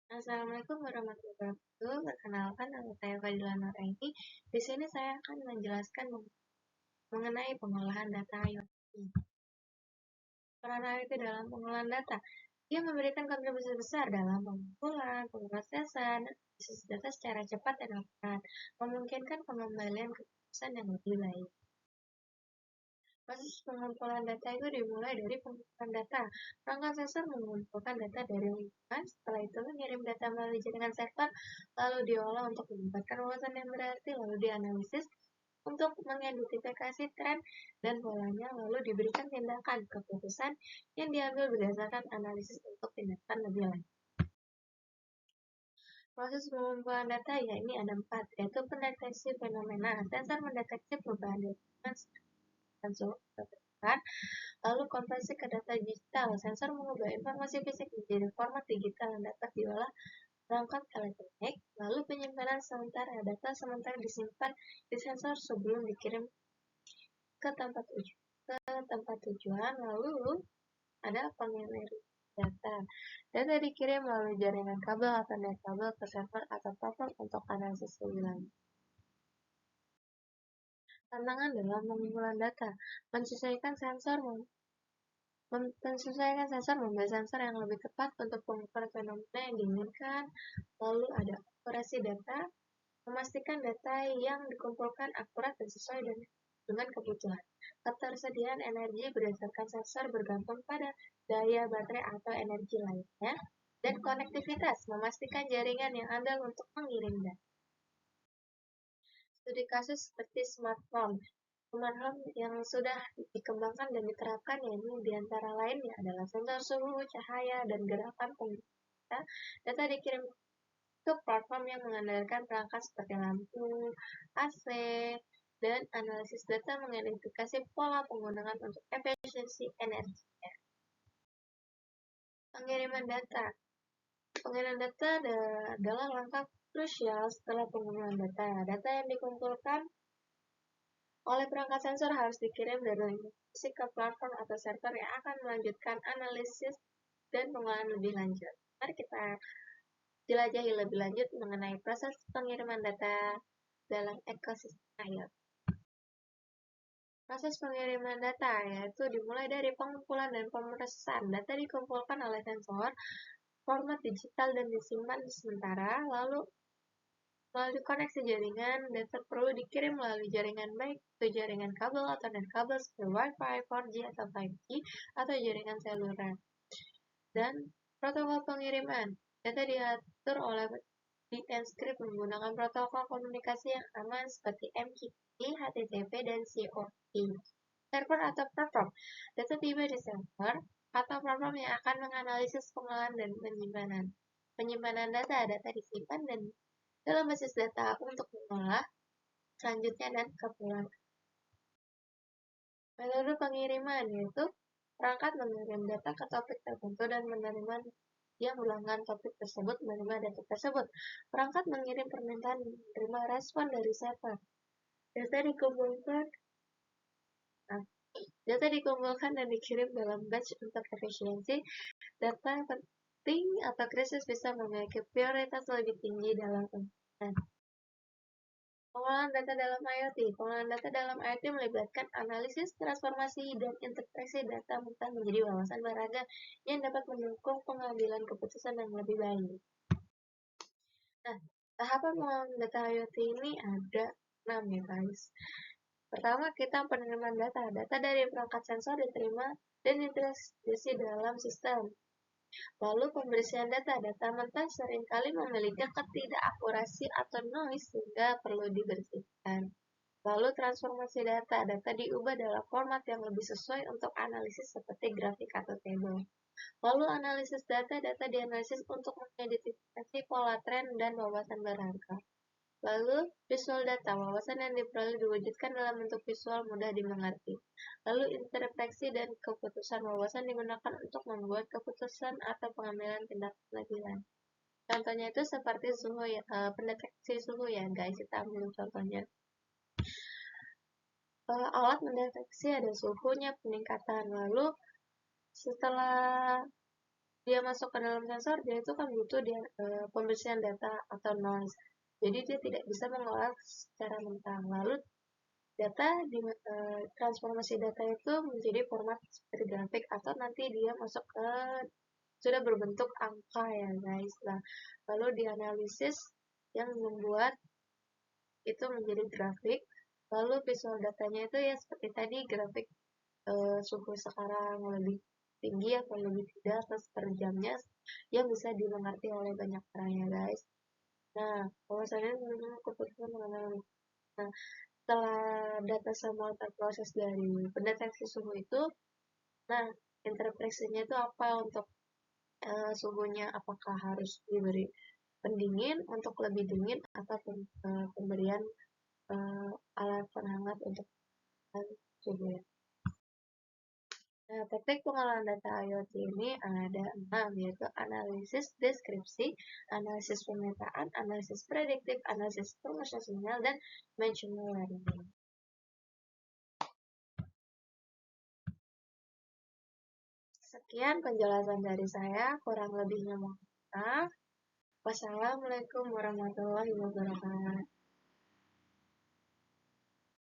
Assalamualaikum warahmatullahi wabarakatuh. Perkenalkan, nama saya Fadila Nuraini. Di sini saya akan menjelaskan mengenai pengolahan data IoT. Peran IoT dalam pengolahan data. Ia memberikan kontribusi besar dalam pengumpulan, pemrosesan, dan analisis data secara cepat dan akurat, memungkinkan pengembalian keputusan yang lebih baik. Proses pengumpulan data itu dimulai dari pengumpulan data. Perangkat sensor mengumpulkan data dari lingkungan, setelah itu mengirim data melalui jaringan server, lalu diolah untuk mendapatkan wawasan yang berarti, lalu dianalisis untuk mengidentifikasi tren dan polanya, lalu diberikan tindakan keputusan yang diambil berdasarkan analisis untuk tindakan lebih lanjut. Proses pengumpulan data ya ini ada 4, yaitu pendeteksi fenomena. Sensor mendeteksi perubahan di lingkungan dan suhu tertekan. Lalu konversi ke data digital. Sensor mengubah informasi fisik menjadi format digital yang dapat diolah perangkat elektronik. Lalu penyimpanan sementara. Data sementara disimpan di sensor sebelum dikirim ke tempat tujuan. Lalu ada pengiriman data. Data dikirim melalui jaringan kabel atau net kabel ke server atau platform untuk analisis lebih lanjut. Tantangan dalam pengumpulan data, menyesuaikan sensor membuat sensor yang lebih tepat untuk pengukuran fenomena yang diinginkan. Lalu ada akurasi data, memastikan data yang dikumpulkan akurat dan sesuai dengan kebutuhan. Ketersediaan energi berdasarkan sensor bergantung pada daya baterai atau energi lainnya. Dan konektivitas, memastikan jaringan yang andal untuk mengirim data. Studi kasus seperti smartphone yang sudah dikembangkan dan diterapkan, yaitu diantara lainnya adalah sensor suhu, cahaya, dan gerakan pengguna. Data dikirim ke platform yang mengandalkan perangkat seperti lampu, AC, dan analisis data mengidentifikasi pola penggunaan untuk efisiensi energi. Pengiriman data. Pengiriman data adalah langkah krusial setelah penggunaan data. Data yang dikumpulkan oleh perangkat sensor harus dikirim dari fisik ke platform atau server yang akan melanjutkan analisis dan pengolahan lebih lanjut. Mari kita jelajahi lebih lanjut mengenai proses pengiriman data dalam ekosistem IoT. Proses pengiriman data yaitu dimulai dari pengumpulan dan pemrosesan. Data dikumpulkan oleh sensor, format digital dan disimpan sementara, lalu melalui koneksi jaringan, data perlu dikirim melalui jaringan baik itu jaringan kabel atau net kabel seperti Wi-Fi, 4G atau 5G, atau jaringan seluler. Dan protokol pengiriman. Data diatur oleh di-encrypt menggunakan protokol komunikasi yang aman seperti MQTT, HTTP, dan COP. Server atau platform. Data tiba di server atau platform yang akan menganalisis pengolahan dan penyimpanan. Penyimpanan data disimpan dan dalam basis data untuk mengolah selanjutnya dan kepulangan. Metode pengiriman yaitu perangkat mengirim data ke topik tertentu dan yang ulangan topik tersebut menerima data tersebut. Perangkat mengirim permintaan dan menerima respon dari server. Data dikumpulkan dan dikirim dalam batch untuk efisiensi. Data penting atau krisis bisa memiliki prioritas lebih tinggi dalam penggunaan. Pengolahan data dalam IoT. Pengolahan data dalam IoT melibatkan analisis, transformasi, dan integrasi data mentah menjadi wawasan beragam yang dapat mendukung pengambilan keputusan yang lebih baik. Nah, tahapan pengolahan data IoT ini ada 6 ya guys. Pertama, kita penerimaan data. Data dari perangkat sensor diterima dan integrasi dalam sistem. Lalu pembersihan data. Data mentah seringkali memiliki ketidakakurasi atau noise sehingga perlu dibersihkan. Lalu transformasi data. Data diubah dalam format yang lebih sesuai untuk analisis seperti grafik atau tabel. Lalu analisis data dianalisis untuk mengidentifikasi pola tren dan wawasan berharga. Lalu visual data, wawasan yang diperoleh diwujudkan dalam bentuk visual mudah dimengerti. Lalu interpretasi dan keputusan, wawasan digunakan untuk membuat keputusan atau pengambilan tindakan lebih lanjut. Contohnya itu seperti suhu ya, pendeteksi suhu ya guys, kita ambil contohnya. Alat mendeteksi ada suhunya peningkatan, lalu setelah dia masuk ke dalam sensor, dia itu kan butuh pembersihan data atau noise. Jadi dia tidak bisa mengolah secara mentah. Lalu transformasi data itu menjadi format seperti grafik atau nanti dia masuk ke sudah berbentuk angka ya guys. Nah, lalu dianalisis yang membuat itu menjadi grafik. Lalu visual datanya itu ya seperti tadi grafik suhu sekarang lebih tinggi atau lebih tidak atas per jamnya yang bisa dimengerti oleh banyak orang ya guys. Nah, kalau saya memang keputusan mengenai nah, setelah data sampel terproses dari pendeteksi suhu itu, nah interpretasinya itu apa untuk suhunya, apakah harus diberi pendingin untuk lebih dingin atau pemberian alat penghangat untuk suhu ya. Nah, teknik pengolahan data IoT ini ada 6, yaitu analisis deskripsi, analisis pemetaan, analisis prediktif, analisis promosional, dan machine learning. Sekian penjelasan dari saya, kurang lebihnya mohon maaf. Wassalamualaikum warahmatullahi wabarakatuh.